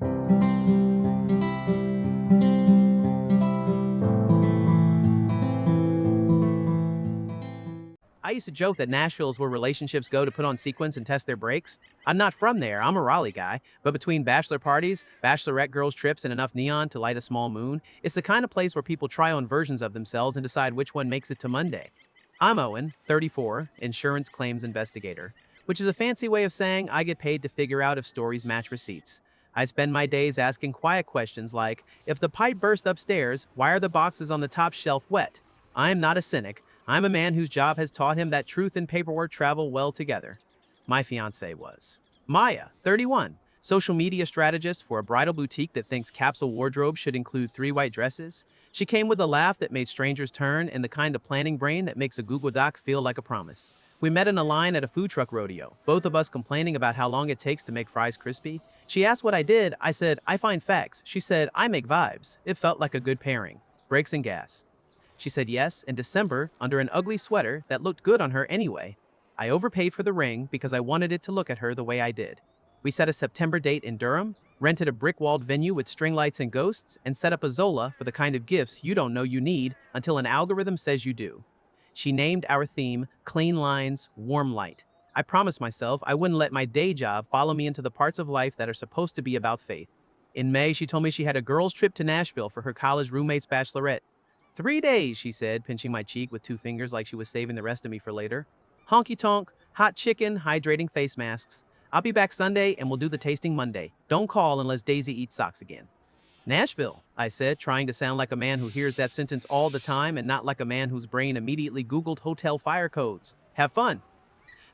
I used to joke that Nashville is where relationships go to put on sequins and test their brakes. I'm not from there, I'm a Raleigh guy, but between bachelor parties, bachelorette girls' trips, and enough neon to light a small moon, it's the kind of place where people try on versions of themselves and decide which one makes it to Monday. I'm Owen, 34, insurance claims investigator, which is a fancy way of saying I get paid to figure out if stories match receipts. I spend my days asking quiet questions like, if the pipe burst upstairs, why are the boxes on the top shelf wet? I am not a cynic. I'm a man whose job has taught him that truth and paperwork travel well together. My fiancée was Maya, 31, social media strategist for a bridal boutique that thinks capsule wardrobe should include 3 white dresses. She came with a laugh that made strangers turn and the kind of planning brain that makes a Google Doc feel like a promise. We met in a line at a food truck rodeo, both of us complaining about how long it takes to make fries crispy. She asked what I did. I said, I find facts. She said, I make vibes. It felt like a good pairing. Brakes and gas. She said yes in December under an ugly sweater that looked good on her anyway. I overpaid for the ring because I wanted it to look at her the way I did. We set a September date in Durham, rented a brick-walled venue with string lights and ghosts, and set up a Zola for the kind of gifts you don't know you need until an algorithm says you do. She named our theme Clean Lines, Warm Light. I promised myself I wouldn't let my day job follow me into the parts of life that are supposed to be about faith. In May, she told me she had a girls' trip to Nashville for her college roommate's bachelorette. 3 days, she said, pinching my cheek with 2 fingers like she was saving the rest of me for later. Honky tonk, hot chicken, hydrating face masks. I'll be back Sunday and we'll do the tasting Monday. Don't call unless Daisy eats socks again. Nashville, I said, trying to sound like a man who hears that sentence all the time and not like a man whose brain immediately Googled hotel fire codes. Have fun.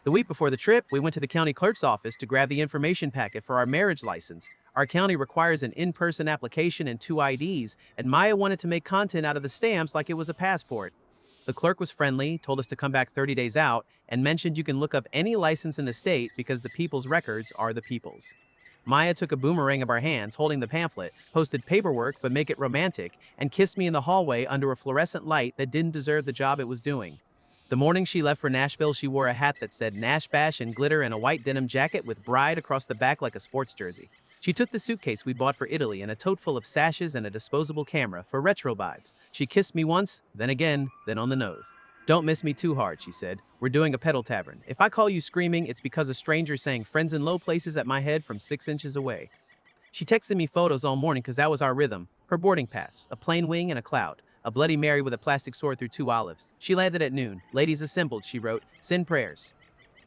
The week before the trip, we went to the county clerk's office to grab the information packet for our marriage license. Our county requires an in-person application and 2 IDs, and Maya wanted to make content out of the stamps like it was a passport. The clerk was friendly, told us to come back 30 days out, and mentioned you can look up any license in the state because the people's records are the people's. Maya took a boomerang of our hands, holding the pamphlet, posted paperwork but make it romantic, and kissed me in the hallway under a fluorescent light that didn't deserve the job it was doing. The morning she left for Nashville, she wore a hat that said Nash Bash in glitter and a white denim jacket with Bride across the back like a sports jersey. She took the suitcase we bought for Italy and a tote full of sashes and a disposable camera for retro vibes. She kissed me once, then again, then on the nose. Don't miss me too hard, she said. We're doing a pedal tavern. If I call you screaming, it's because a stranger sang friends in low places at my head from 6 inches away. She texted me photos all morning because that was our rhythm. Her boarding pass, a plain wing and a cloud. A Bloody Mary with a plastic sword through 2 olives. She landed at noon. Ladies assembled, she wrote. Send prayers.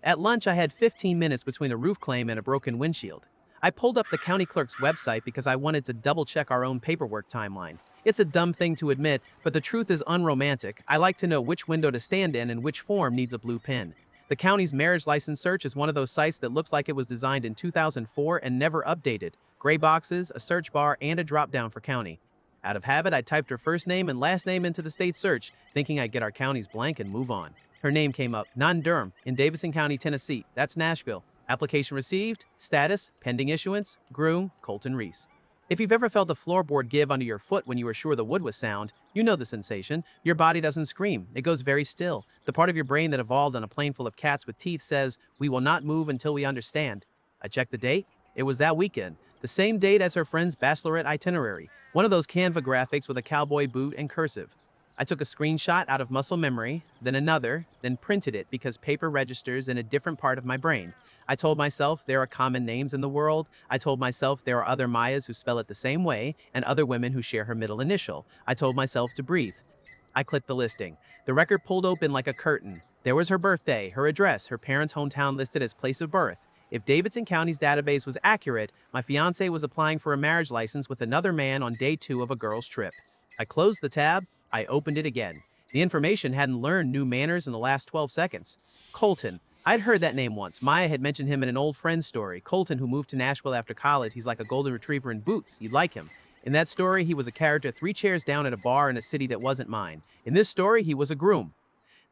At lunch, I had 15 minutes between a roof claim and a broken windshield. I pulled up the county clerk's website because I wanted to double-check our own paperwork timeline. It's a dumb thing to admit, but the truth is unromantic. I like to know which window to stand in and which form needs a blue pen. The county's marriage license search is one of those sites that looks like it was designed in 2004 and never updated. Gray boxes, a search bar, and a drop-down for county. Out of habit, I typed her first name and last name into the state search, thinking I'd get our counties blank and move on. Her name came up, not in Durham, in Davidson County, Tennessee. That's Nashville. Application received, status, pending issuance, groom, Colton Reese. If you've ever felt the floorboard give under your foot when you were sure the wood was sound, you know the sensation. Your body doesn't scream. It goes very still. The part of your brain that evolved on a plane full of cats with teeth says, we will not move until we understand. I checked the date. It was that weekend. The same date as her friend's bachelorette itinerary. One of those Canva graphics with a cowboy boot and cursive. I took a screenshot out of muscle memory, then another, then printed it because paper registers in a different part of my brain. I told myself there are common names in the world. I told myself there are other Mayas who spell it the same way and other women who share her middle initial. I told myself to breathe. I clicked the listing. The record pulled open like a curtain. There was her birthday, her address, her parents' hometown listed as place of birth. If Davidson County's database was accurate, my fiancé was applying for a marriage license with another man on day 2 of a girl's trip. I closed the tab. I opened it again. The information hadn't learned new manners in the last 12 seconds. Colton. I'd heard that name once. Maya had mentioned him in an old friend's story. Colton, who moved to Nashville after college. He's like a golden retriever in boots. You'd like him. In that story, he was a character 3 chairs down at a bar in a city that wasn't mine. In this story, he was a groom.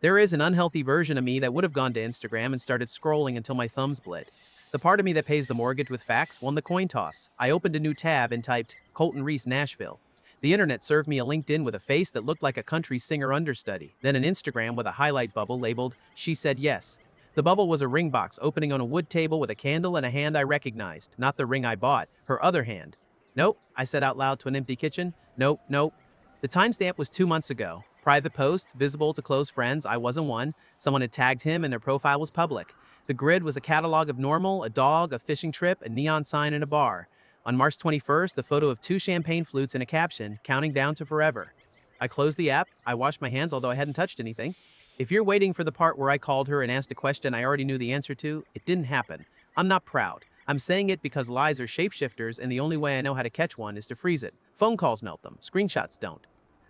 There is an unhealthy version of me that would have gone to Instagram and started scrolling until my thumbs bled. The part of me that pays the mortgage with facts won the coin toss. I opened a new tab and typed Colton Reese, Nashville. The internet served me a LinkedIn with a face that looked like a country singer understudy, then an Instagram with a highlight bubble labeled, She Said Yes. The bubble was a ring box opening on a wood table with a candle and a hand I recognized, not the ring I bought, her other hand. Nope, I said out loud to an empty kitchen. Nope, nope. The timestamp was 2 months ago. Private post, visible to close friends. I wasn't one. Someone had tagged him and their profile was public. The grid was a catalog of normal, a dog, a fishing trip, a neon sign, and a bar. On March 21st, the photo of two champagne flutes and a caption, counting down to forever. I closed the app. I washed my hands, although I hadn't touched anything. If you're waiting for the part where I called her and asked a question I already knew the answer to, it didn't happen. I'm not proud. I'm saying it because lies are shapeshifters, and the only way I know how to catch one is to freeze it. Phone calls melt them, screenshots don't.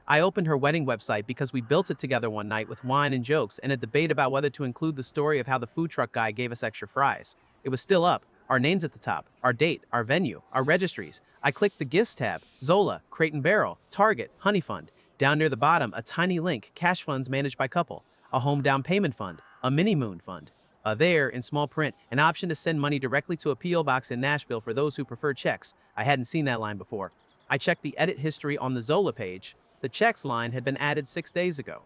I opened her wedding website because we built it together one night with wine and jokes and a debate about whether to include the story of how the food truck guy gave us extra fries. It was still up, our names at the top, our date, our venue, our registries. I clicked the Gifts tab, Zola, Crate and Barrel, Target, Honey Fund. Down near the bottom, a tiny link, cash funds managed by couple, a home down payment fund, a mini moon fund. There, in small print, an option to send money directly to a P.O. box in Nashville for those who prefer checks. I hadn't seen that line before. I checked the edit history on the Zola page. The checks line had been added 6 days ago.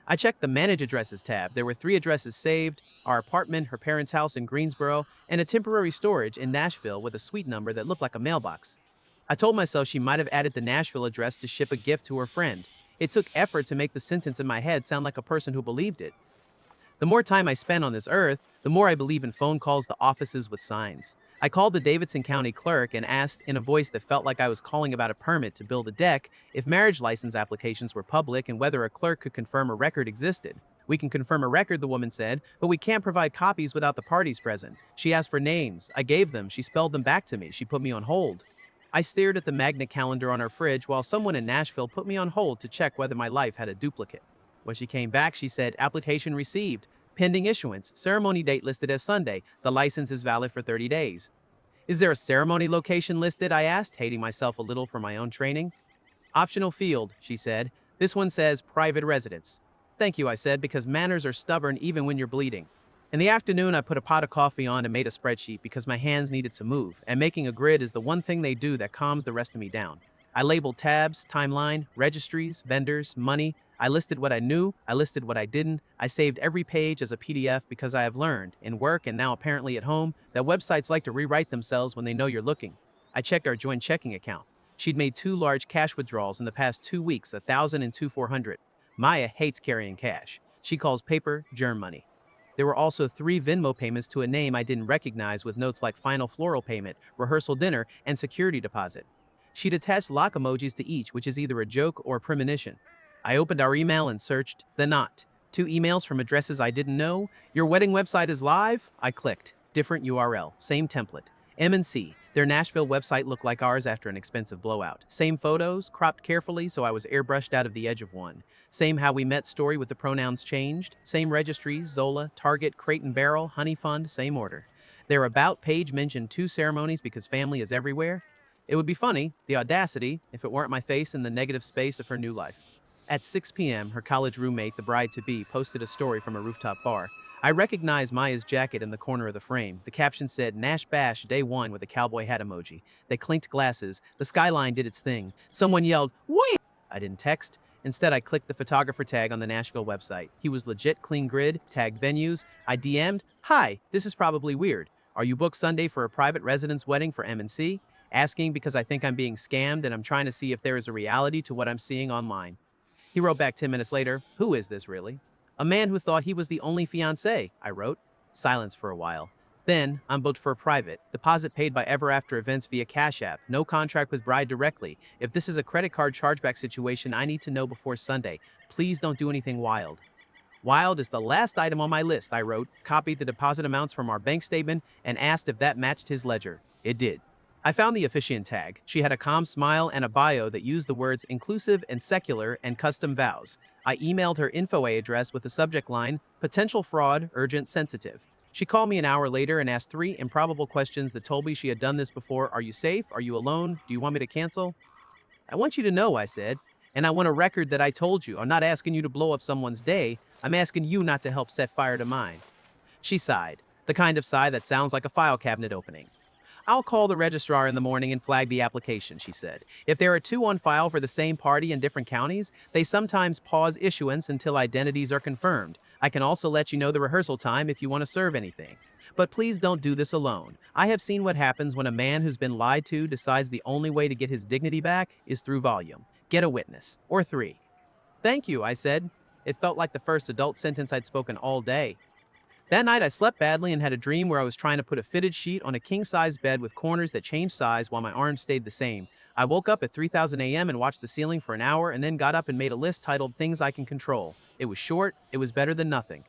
I checked the Manage Addresses tab. There were 3 addresses saved, our apartment, her parents' house in Greensboro, and a temporary storage in Nashville with a suite number that looked like a mailbox. I told myself she might have added the Nashville address to ship a gift to her friend. It took effort to make the sentence in my head sound like a person who believed it. The more time I spend on this earth, the more I believe in phone calls to offices with signs. I called the Davidson County clerk and asked, in a voice that felt like I was calling about a permit to build a deck, if marriage license applications were public and whether a clerk could confirm a record existed. We can confirm a record, the woman said, but we can't provide copies without the parties present. She asked for names. I gave them. She spelled them back to me. She put me on hold. I stared at the magnet calendar on her fridge while someone in Nashville put me on hold to check whether my life had a duplicate. When she came back, she said, application received. Pending issuance. Ceremony date listed as Sunday. The license is valid for 30 days. Is there a ceremony location listed? I asked, hating myself a little for my own training. Optional field, she said. This one says private residence. Thank you, I said, because manners are stubborn even when you're bleeding. In the afternoon, I put a pot of coffee on and made a spreadsheet because my hands needed to move, and making a grid is the one thing they do that calms the rest of me down. I labeled tabs, timeline, registries, vendors, money. I listed what I knew, I listed what I didn't. I saved every page as a PDF because I have learned, in work and now apparently at home, that websites like to rewrite themselves when they know you're looking. I checked our joint checking account. She'd made 2 large cash withdrawals in the past 2 weeks, 1,000 and 2,400. Maya hates carrying cash. She calls paper germ money. There were also 3 Venmo payments to a name I didn't recognize with notes like final floral payment, rehearsal dinner, and security deposit. She'd attached lock emojis to each, which is either a joke or a premonition. I opened our email and searched the not. 2 emails from addresses I didn't know. Your wedding website is live? I clicked. Different URL. Same template. M&C. Their Nashville website looked like ours after an expensive blowout. Same photos, cropped carefully so I was airbrushed out of the edge of one. Same how we met story with the pronouns changed. Same registries, Zola, Target, Crate and Barrel, Honey Fund, same order. Their About page mentioned 2 ceremonies because family is everywhere. It would be funny, the audacity, if it weren't my face in the negative space of her new life. At 6 p.m., her college roommate, the bride-to-be, posted a story from a rooftop bar. I recognized Maya's jacket in the corner of the frame. The caption said, Nash Bash, Day 1 with a cowboy hat emoji. They clinked glasses. The skyline did its thing. Someone yelled, "Whee!" I didn't text. Instead, I clicked the photographer tag on the Nashville website. He was legit clean grid, tagged venues. I DM'd, "Hi, this is probably weird. Are you booked Sunday for a private residence wedding for M&C? Asking because I think I'm being scammed and I'm trying to see if there is a reality to what I'm seeing online." He wrote back 10 minutes later, "Who is this really?" "A man who thought he was the only fiancé," I wrote. Silence for a while. Then, I'm booked for a private. Deposit paid by Ever After Events via Cash App. No contract with bride directly. If this is a credit card chargeback situation, I need to know before Sunday. Please don't do anything wild. Wild is the last item on my list, I wrote, copied the deposit amounts from our bank statement, and asked if that matched his ledger. It did. I found the officiant tag. She had a calm smile and a bio that used the words inclusive and secular and custom vows. I emailed her info address with the subject line, potential fraud, urgent, sensitive. She called me an hour later and asked 3 improbable questions that told me she had done this before. Are you safe? Are you alone? Do you want me to cancel? I want you to know, I said, and I want a record that I told you. I'm not asking you to blow up someone's day. I'm asking you not to help set fire to mine. She sighed, the kind of sigh that sounds like a file cabinet opening. I'll call the registrar in the morning and flag the application, she said. If there are two on file for the same party in different counties, they sometimes pause issuance until identities are confirmed. I can also let you know the rehearsal time if you want to serve anything. But please don't do this alone. I have seen what happens when a man who's been lied to decides the only way to get his dignity back is through volume. Get a witness. Or three. Thank you, I said. It felt like the first adult sentence I'd spoken all day. That night, I slept badly and had a dream where I was trying to put a fitted sheet on a king-size bed with corners that changed size while my arms stayed the same. I woke up at 3,000 a.m. and watched the ceiling for an hour and then got up and made a list titled Things I Can Control. It was short, it was better than nothing.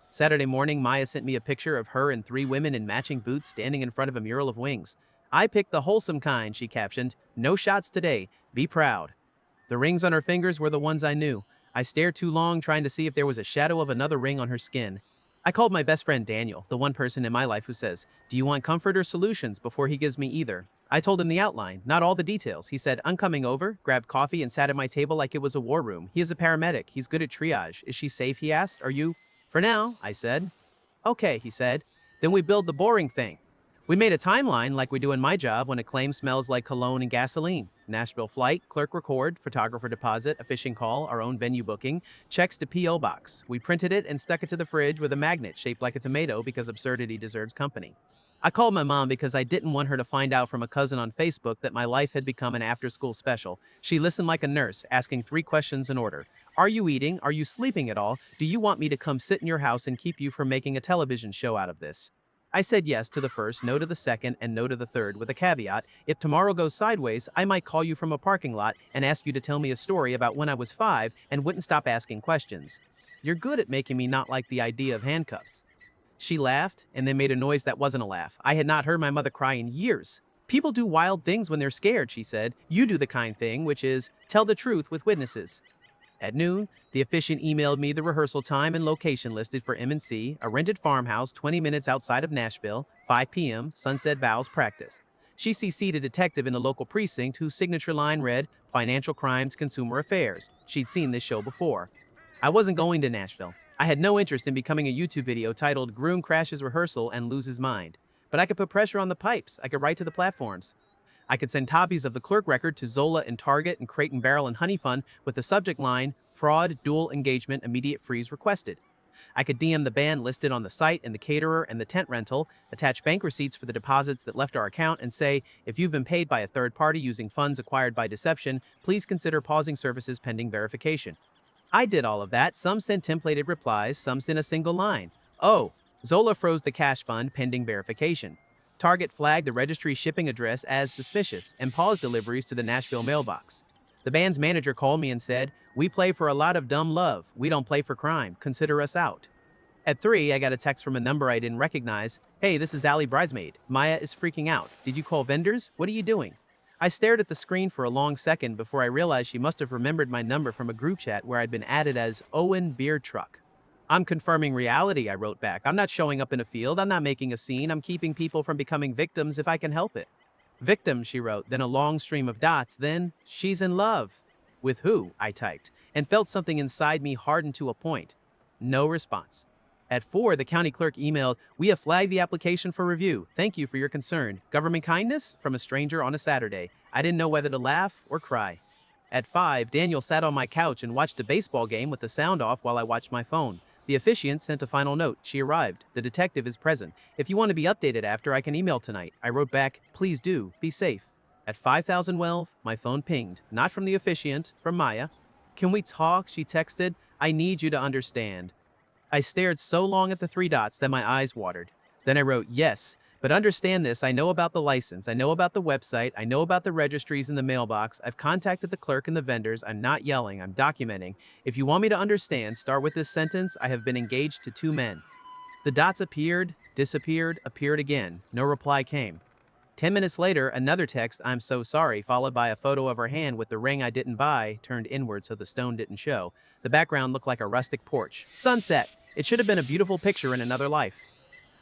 Saturday morning, Maya sent me a picture of her and three women in matching boots standing in front of a mural of wings. I picked the wholesome kind, she captioned. No shots today. Be proud. The rings on her fingers were the ones I knew. I stared too long trying to see if there was a shadow of another ring on her skin. I called my best friend Daniel, the one person in my life who says, "Do you want comfort or solutions?" before he gives me either. I told him the outline, not all the details. He said, "I'm coming over," grabbed coffee and sat at my table like it was a war room. He is a paramedic. He's good at triage. Is she safe? He asked. Are you? For now, I said. Okay, he said. Then we build the boring thing. We made a timeline like we do in my job when a claim smells like cologne and gasoline. Nashville flight, clerk record, photographer deposit, a fishing call, our own venue booking, checks to P.O. box. We printed it and stuck it to the fridge with a magnet shaped like a tomato because absurdity deserves company. I called my mom because I didn't want her to find out from a cousin on Facebook that my life had become an after-school special. She listened like a nurse, asking 3 questions in order. Are you eating? Are you sleeping at all? Do you want me to come sit in your house and keep you from making a television show out of this? I said yes to the first, no to the second, and no to the third, with a caveat: if tomorrow goes sideways, I might call you from a parking lot and ask you to tell me a story about when I was 5 and wouldn't stop asking questions. You're good at making me not like the idea of handcuffs. She laughed and then made a noise that wasn't a laugh. I had not heard my mother cry in years. People do wild things when they're scared, she said. You do the kind thing, which is tell the truth with witnesses. At noon, the officiant emailed me the rehearsal time and location listed for M&C, a rented farmhouse 20 minutes outside of Nashville, 5 p.m., Sunset Vows practice. She CC'd a detective in the local precinct whose signature line read, Financial Crimes, Consumer Affairs. She'd seen this show before. I wasn't going to Nashville. I had no interest in becoming a YouTube video titled Groom Crashes Rehearsal and Loses Mind. But I could put pressure on the pipes. I could write to the platforms. I could send copies of the clerk record to Zola and Target and Crate and Barrel and Honey Fun with the subject line, Fraud, Dual Engagement, Immediate Freeze Requested. I could DM the band listed on the site and the caterer and the tent rental, attach bank receipts for the deposits that left our account, and say, if you've been paid by a third party using funds acquired by deception, please consider pausing services pending verification. I did all of that. Some sent templated replies, some sent a single line. Oh, Zola froze the cash fund pending verification. Target flagged the registry shipping address as suspicious and paused deliveries to the Nashville mailbox. The band's manager called me and said, "We play for a lot of dumb love. We don't play for crime. Consider us out." At 3, I got a text from a number I didn't recognize. "Hey, this is Allie Bridesmaid. Maya is freaking out. Did you call vendors? What are you doing?" I stared at the screen for a long second before I realized she must have remembered my number from a group chat where I'd been added as Owen Beer Truck. "I'm confirming reality," I wrote back. "I'm not showing up in a field. I'm not making a scene. I'm keeping people from becoming victims if I can help it." "Victim," she wrote, then a long stream of dots, then, "She's in love." "With who?" I typed, and felt something inside me harden to a point. No response. At 4, the county clerk emailed, "We have flagged the application for review. Thank you for your concern. Government kindness?" from a stranger on a Saturday. I didn't know whether to laugh or cry. At 5, Daniel sat on my couch and watched a baseball game with the sound off while I watched my phone. The officiant sent a final note. She arrived. The detective is present. If you want to be updated after, I can email tonight. I wrote back, "Please do. Be safe." At 5,012, my phone pinged. Not from the officiant, from Maya. "Can we talk?" she texted. "I need you to understand." I stared so long at the 3 dots that my eyes watered. Then I wrote, "Yes, but understand this. I know about the license. I know about the website. I know about the registries in the mailbox. I've contacted the clerk and the vendors. I'm not yelling. I'm documenting. If you want me to understand, start with this sentence. I have been engaged to 2 men." The dots appeared, disappeared, appeared again. No reply came. 10 minutes later, another text, "I'm so sorry," followed by a photo of her hand with the ring I didn't buy, turned inward so the stone didn't show. The background looked like a rustic porch. Sunset. It should have been a beautiful picture in another life.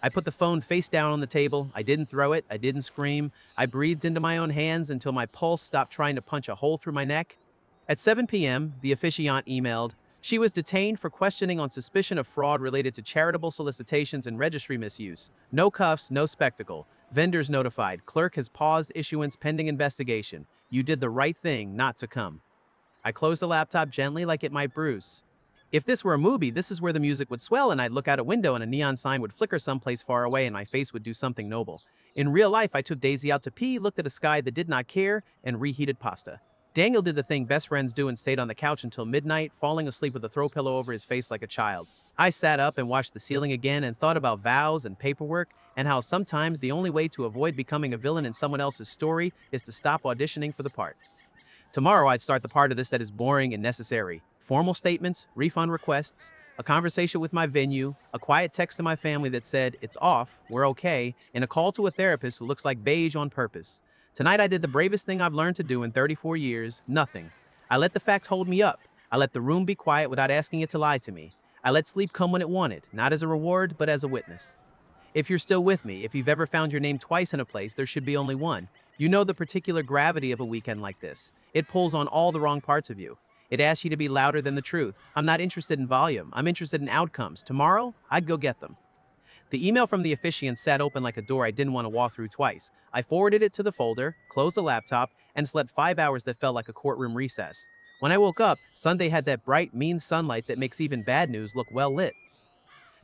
I put the phone face down on the table. I didn't throw it. I didn't scream. I breathed into my own hands until my pulse stopped trying to punch a hole through my neck. At 7 p.m., the officiant emailed, "She was detained for questioning on suspicion of fraud related to charitable solicitations and registry misuse. No cuffs, no spectacle. Vendors notified. Clerk has paused issuance pending investigation. You did the right thing not to come. I closed the laptop gently like it might bruise. If this were a movie, this is where the music would swell and I'd look out a window and a neon sign would flicker someplace far away and my face would do something noble. In real life, I took Daisy out to pee, looked at a sky that did not care, and reheated pasta. Daniel did the thing best friends do and stayed on the couch until midnight, falling asleep with a throw pillow over his face like a child. I sat up and watched the ceiling again and thought about vows and paperwork and how sometimes the only way to avoid becoming a villain in someone else's story is to stop auditioning for the part. Tomorrow, I'd start the part of this that is boring and necessary. Formal statements, refund requests, a conversation with my venue, a quiet text to my family that said, it's off, we're okay, and a call to a therapist who looks like beige on purpose. Tonight, I did the bravest thing I've learned to do in 34 years, nothing. I let the facts hold me up. I let the room be quiet without asking it to lie to me. I let sleep come when it wanted, not as a reward, but as a witness. If you're still with me, if you've ever found your name twice in a place, there should be only one. You know the particular gravity of a weekend like this. It pulls on all the wrong parts of you. It asks you to be louder than the truth. I'm not interested in volume. I'm interested in outcomes. Tomorrow, I'd go get them. The email from the officiant sat open like a door I didn't want to walk through twice. I forwarded it to the folder, closed the laptop, and slept 5 hours that felt like a courtroom recess. When I woke up, Sunday had that bright, mean sunlight that makes even bad news look well lit.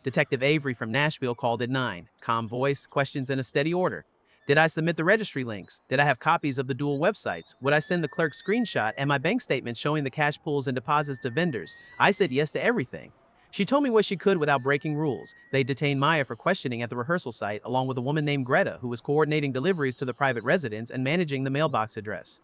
Detective Avery from Nashville called at 9. Calm voice, questions in a steady order. Did I submit the registry links? Did I have copies of the dual websites? Would I send the clerk screenshot and my bank statement showing the cash pools and deposits to vendors? I said yes to everything. She told me what she could without breaking rules. They detained Maya for questioning at the rehearsal site, along with a woman named Greta, who was coordinating deliveries to the private residence and managing the mailbox address.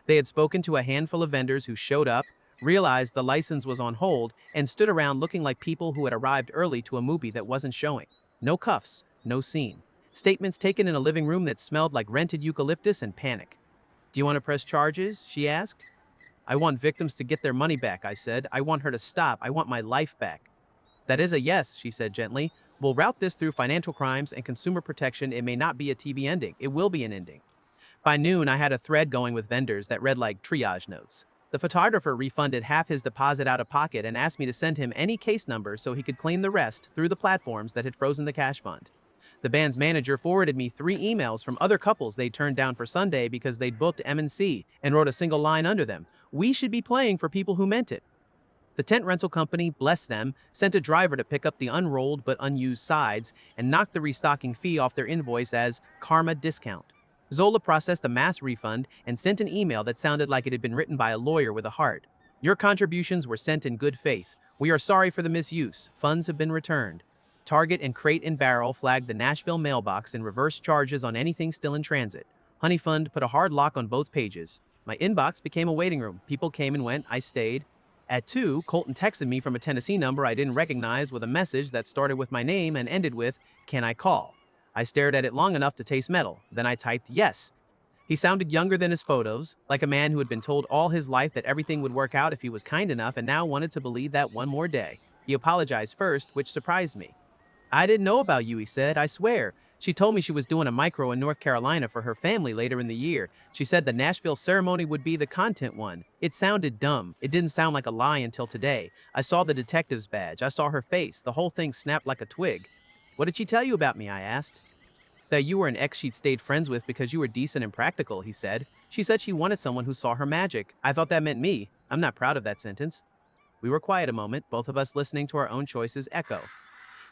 They had spoken to a handful of vendors who showed up, realized the license was on hold, and stood around looking like people who had arrived early to a movie that wasn't showing. No cuffs, no scene. Statements taken in a living room that smelled like rented eucalyptus and panic. Do you want to press charges? She asked. I want victims to get their money back, I said. I want her to stop. I want my life back. That is a yes, she said gently. We'll route this through financial crimes and consumer protection. It may not be a TV ending. It will be an ending. By noon, I had a thread going with vendors that read like triage notes. The photographer refunded half his deposit out of pocket and asked me to send him any case number so he could claim the rest through the platforms that had frozen the cash fund. The band's manager forwarded me 3 emails from other couples they'd turned down for Sunday because they'd booked M&C and wrote a single line under them. We should be playing for people who meant it. The tent rental company, bless them, sent a driver to pick up the unrolled but unused sides and knocked the restocking fee off their invoice as karma discount. Zola processed a mass refund and sent an email that sounded like it had been written by a lawyer with a heart. Your contributions were sent in good faith. We are sorry for the misuse. Funds have been returned. Target and Crate and Barrel flagged the Nashville mailbox and reversed charges on anything still in transit. Honey Fund put a hard lock on both pages. My inbox became a waiting room. People came and went. I stayed. At 2, Colton texted me from a Tennessee number I didn't recognize with a message that started with my name and ended with, "Can I call?" I stared at it long enough to taste metal. Then I typed yes. He sounded younger than his photos, like a man who had been told all his life that everything would work out if he was kind enough and now wanted to believe that one more day. He apologized first, which surprised me. I didn't know about you, he said, I swear. She told me she was doing a micro in North Carolina for her family later in the year. She said the Nashville ceremony would be the content one. It sounded dumb. It didn't sound like a lie until today. I saw the detective's badge. I saw her face. The whole thing snapped like a twig. What did she tell you about me? I asked. That you were an ex she'd stayed friends with because you were decent and practical, he said. She said she wanted someone who saw her magic. I thought that meant me. I'm not proud of that sentence. We were quiet a moment, both of us listening to our own choices echo.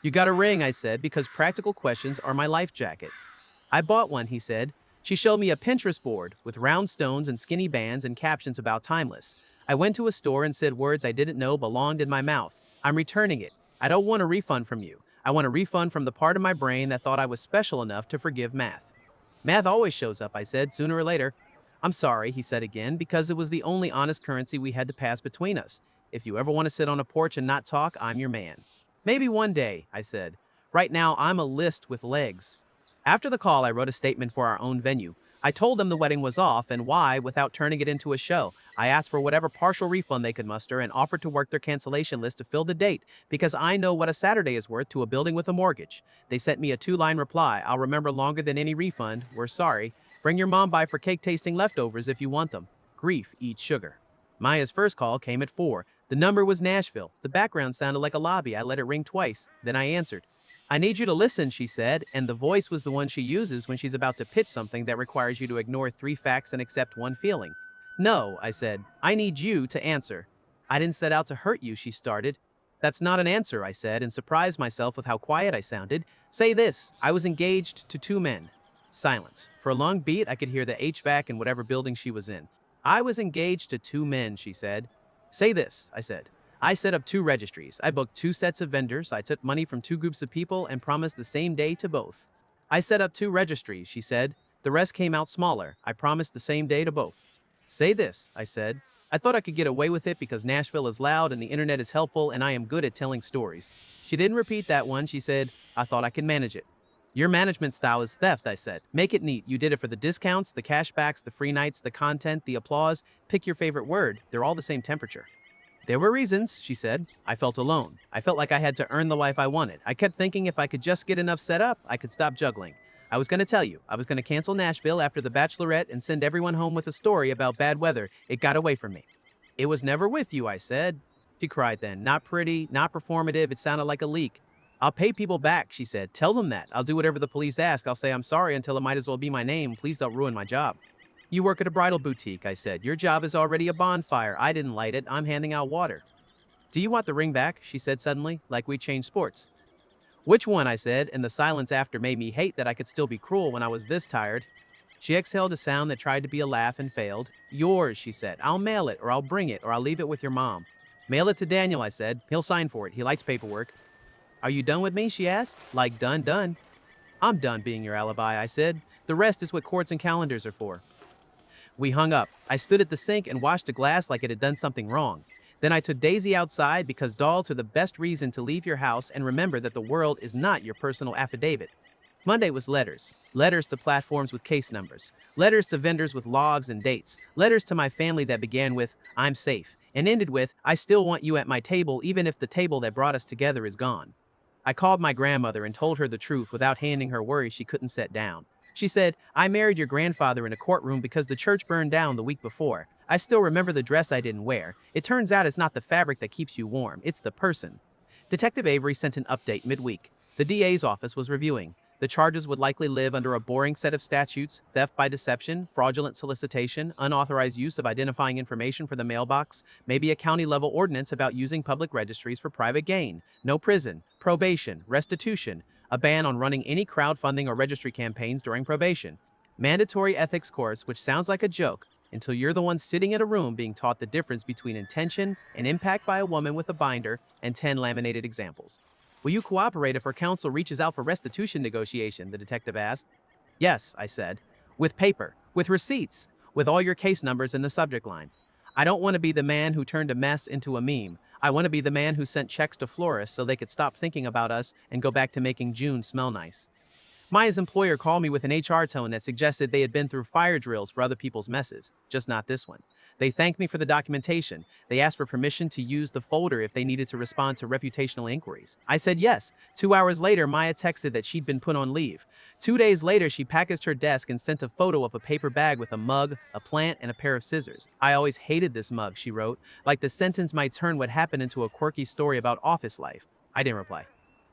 You got a ring, I said, because practical questions are my life jacket. I bought one, he said. She showed me a Pinterest board with round stones and skinny bands and captions about timeless. I went to a store and said words I didn't know belonged in my mouth. I'm returning it. I don't want a refund from you. I want a refund from the part of my brain that thought I was special enough to forgive math. Math always shows up, I said, sooner or later. I'm sorry, he said again, because it was the only honest currency we had to pass between us. If you ever want to sit on a porch and not talk, I'm your man. Maybe one day, I said. Right now, I'm a list with legs. After the call, I wrote a statement for our own venue. I told them the wedding was off and why without turning it into a show. I asked for whatever partial refund they could muster and offered to work their cancellation list to fill the date because I know what a Saturday is worth to a building with a mortgage. They sent me a 2-line reply. I'll remember longer than any refund. We're sorry. Bring your mom by for cake tasting leftovers if you want them. Grief eats sugar. Maya's first call came at 4. The number was Nashville. The background sounded like a lobby. I let it ring twice. Then I answered. I need you to listen, she said, and the voice was the one she uses when she's about to pitch something that requires you to ignore 3 facts and accept 1 feeling. No, I said, I need you to answer. I didn't set out to hurt you, she started. That's not an answer, I said, and surprised myself with how quiet I sounded. Say this, I was engaged to 2 men. Silence. For a long beat, I could hear the HVAC in whatever building she was in. I was engaged to 2 men, she said. Say this, I said. I set up 2 registries. I booked 2 sets of vendors. I took money from 2 groups of people and promised the same day to both. I set up 2 registries, she said. The rest came out smaller. I promised the same day to both. Say this, I said. I thought I could get away with it because Nashville is loud and the internet is helpful and I am good at telling stories. She didn't repeat that one. She said, I thought I could manage it. Your management style is theft, I said. Make it neat. You did it for the discounts, the cashbacks, the free nights, the content, the applause. Pick your favorite word. They're all the same temperature. There were reasons, she said. I felt alone. I felt like I had to earn the life I wanted. I kept thinking if I could just get enough set up, I could stop juggling. I was going to tell you, I was going to cancel Nashville after The Bachelorette and send everyone home with a story about bad weather. It got away from me. It was never with you, I said. She cried then. Not pretty, not performative. It sounded like a leak. I'll pay people back, she said. Tell them that. I'll do whatever the police ask. I'll say I'm sorry until it might as well be my name. Please don't ruin my job. You work at a bridal boutique, I said. Your job is already a bonfire. I didn't light it. I'm handing out water. Do you want the ring back? She said suddenly, like we changed sports. Which one? I said, and the silence after made me hate that I could still be cruel when I was this tired. She exhaled a sound that tried to be a laugh and failed. Yours, she said. I'll mail it, or I'll bring it, or I'll leave it with your mom. Mail it to Daniel, I said. He'll sign for it. He likes paperwork. Are you done with me? She asked. Like done. I'm done being your alibi, I said. The rest is what courts and calendars are for. We hung up. I stood at the sink and washed a glass like it had done something wrong. Then I took Daisy outside because dolls are the best reason to leave your house and remember that the world is not your personal affidavit. Monday was letters. Letters to platforms with case numbers. Letters to vendors with logs and dates. Letters to my family that began with, I'm safe, and ended with, I still want you at my table even if the table that brought us together is gone. I called my grandmother and told her the truth without handing her worries she couldn't set down. She said, I married your grandfather in a courtroom because the church burned down the week before. I still remember the dress I didn't wear. It turns out it's not the fabric that keeps you warm, it's the person. Detective Avery sent an update midweek. The DA's office was reviewing. The charges would likely live under a boring set of statutes: theft by deception, fraudulent solicitation, unauthorized use of identifying information for the mailbox, maybe a county-level ordinance about using public registries for private gain, no prison, probation, restitution, a ban on running any crowdfunding or registry campaigns during probation, mandatory ethics course, which sounds like a joke, until you're the one sitting in a room being taught the difference between intention and impact by a woman with a binder and 10 laminated examples. Will you cooperate if her counsel reaches out for restitution negotiation? The detective asked. Yes, I said. With paper, with receipts, with all your case numbers in the subject line. I don't want to be the man who turned a mess into a meme. I want to be the man who sent checks to florists so they could stop thinking about us and go back to making June smell nice. Maya's employer called me with an HR tone that suggested they had been through fire drills for other people's messes, just not this one. They thanked me for the documentation. They asked for permission to use the folder if they needed to respond to reputational inquiries. I said yes. 2 hours later, Maya texted that she'd been put on leave. 2 days later, she packaged her desk and sent a photo of a paper bag with a mug, a plant, and a pair of scissors. I always hated this mug, she wrote, like the sentence might turn what happened into a quirky story about office life. I didn't reply.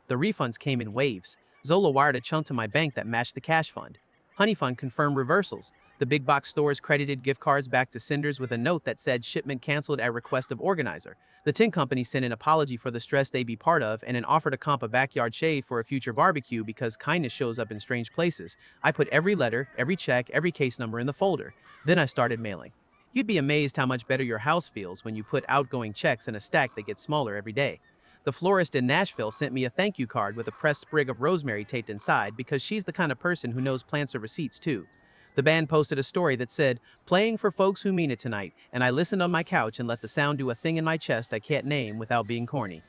The refunds came in waves. Zola wired a chunk to my bank that matched the cash fund. Honey Fund confirmed reversals. The big box stores credited gift cards back to senders with a note that said shipment canceled at request of organizer. The tin company sent an apology for the stress they'd be part of and an offer to comp a backyard shave for a future barbecue because kindness shows up in strange places. I put every letter, every check, every case number in the folder. Then I started mailing. You'd be amazed how much better your house feels when you put outgoing checks in a stack that gets smaller every day. The florist in Nashville sent me a thank you card with a pressed sprig of rosemary taped inside because she's the kind of person who knows plants are receipts too. The band posted a story that said, playing for folks who mean it tonight, and I listened on my couch and let the sound do a thing in my chest I can't name without being corny.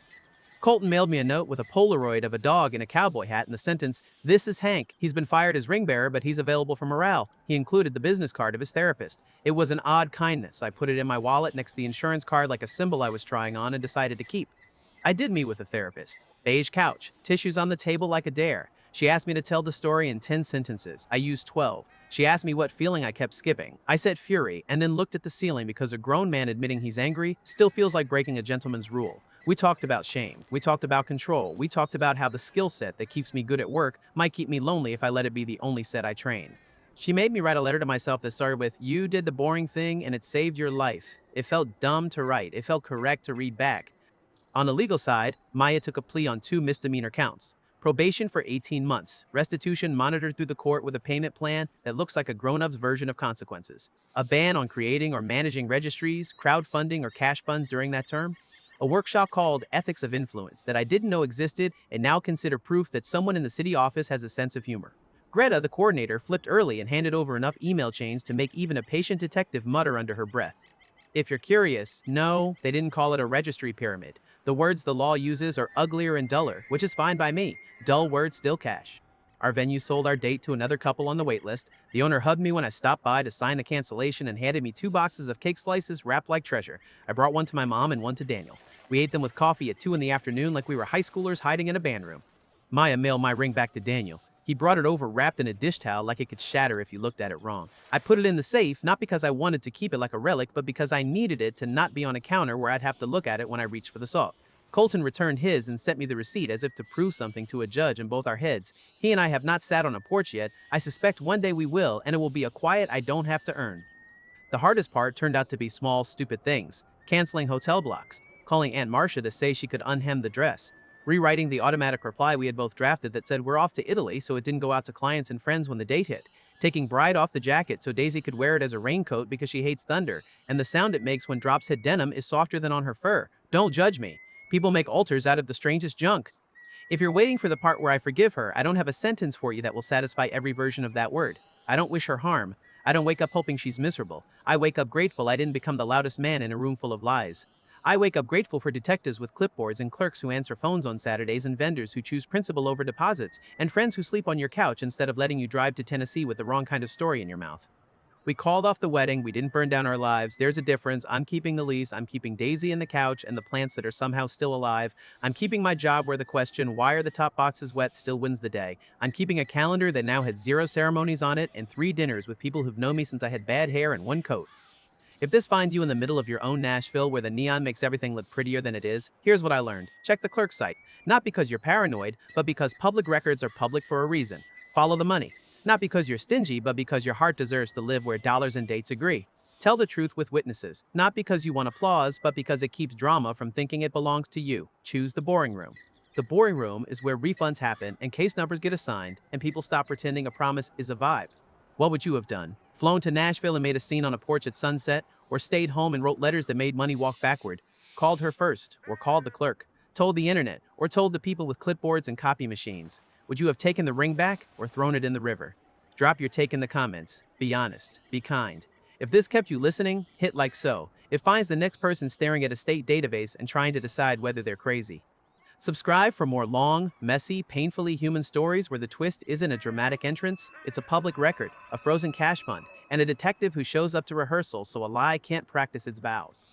Colton mailed me a note with a Polaroid of a dog in a cowboy hat and the sentence, this is Hank. He's been fired as ring bearer, but he's available for morale. He included the business card of his therapist. It was an odd kindness. I put it in my wallet next to the insurance card like a symbol I was trying on and decided to keep. I did meet with a therapist. Beige couch, tissues on the table like a dare. She asked me to tell the story in 10 sentences. I used 12. She asked me what feeling I kept skipping. I said fury, and then looked at the ceiling because a grown man admitting he's angry still feels like breaking a gentleman's rule. We talked about shame. We talked about control. We talked about how the skill set that keeps me good at work might keep me lonely if I let it be the only set I train. She made me write a letter to myself that started with, "You did the boring thing and it saved your life." It felt dumb to write. It felt correct to read back. On the legal side, Maya took a plea on 2 misdemeanor counts. Probation for 18 months, restitution monitored through the court with a payment plan that looks like a grown-up's version of consequences. A ban on creating or managing registries, crowdfunding, or cash funds during that term. A workshop called Ethics of Influence that I didn't know existed and now consider proof that someone in the city office has a sense of humor. Greta, the coordinator, flipped early and handed over enough email chains to make even a patient detective mutter under her breath. If you're curious, no, they didn't call it a registry pyramid. The words the law uses are uglier and duller, which is fine by me. Dull words still cash. Our venue sold our date to another couple on the waitlist. The owner hugged me when I stopped by to sign the cancellation and handed me 2 boxes of cake slices wrapped like treasure. I brought one to my mom and one to Daniel. We ate them with coffee at 2 in the afternoon like we were high schoolers hiding in a band room. Maya mailed my ring back to Daniel. He brought it over wrapped in a dish towel like it could shatter if you looked at it wrong. I put it in the safe, not because I wanted to keep it like a relic, but because I needed it to not be on a counter where I'd have to look at it when I reached for the salt. Colton returned his and sent me the receipt as if to prove something to a judge in both our heads. He and I have not sat on a porch yet. I suspect one day we will, and it will be a quiet I don't have to earn. The hardest part turned out to be small, stupid things. Canceling hotel blocks, calling Aunt Marcia to say she could unhem the dress, rewriting the automatic reply we had both drafted that said we're off to Italy so it didn't go out to clients and friends when the date hit, taking Bride off the jacket so Daisy could wear it as a raincoat because she hates thunder, and the sound it makes when drops hit denim is softer than on her fur. Don't judge me. People make altars out of the strangest junk. If you're waiting for the part where I forgive her, I don't have a sentence for you that will satisfy every version of that word. I don't wish her harm. I don't wake up hoping she's miserable. I wake up grateful I didn't become the loudest man in a room full of lies. I wake up grateful for detectives with clipboards and clerks who answer phones on Saturdays and vendors who choose principal over deposits and friends who sleep on your couch instead of letting you drive to Tennessee with the wrong kind of story in your mouth. We called off the wedding. We didn't burn down our lives. There's a difference. I'm keeping the lease. I'm keeping Daisy and the couch and the plants that are somehow still alive. I'm keeping my job where the question, why are the top boxes wet, still wins the day. I'm keeping a calendar that now had 0 ceremonies on it and 3 dinners with people who've known me since I had bad hair and 1 coat. If this finds you in the middle of your own Nashville where the neon makes everything look prettier than it is, here's what I learned. Check the clerk site. Not because you're paranoid, but because public records are public for a reason. Follow the money. Not because you're stingy, but because your heart deserves to live where dollars and dates agree. Tell the truth with witnesses. Not because you want applause, but because it keeps drama from thinking it belongs to you. Choose the boring room. The boring room is where refunds happen and case numbers get assigned and people stop pretending a promise is a vibe. What would you have done? Flown to Nashville and made a scene on a porch at sunset? Or stayed home and wrote letters that made money walk backward? Called her first, or called the clerk? Told the internet, or told the people with clipboards and copy machines? Would you have taken the ring back, or thrown it in the river? Drop your take in the comments. Be honest. Be kind. If this kept you listening, hit like so. It finds the next person staring at a state database and trying to decide whether they're crazy. Subscribe for more long, messy, painfully human stories where the twist isn't a dramatic entrance, it's a public record, a frozen cash fund, and a detective who shows up to rehearsal so a lie can't practice its vows.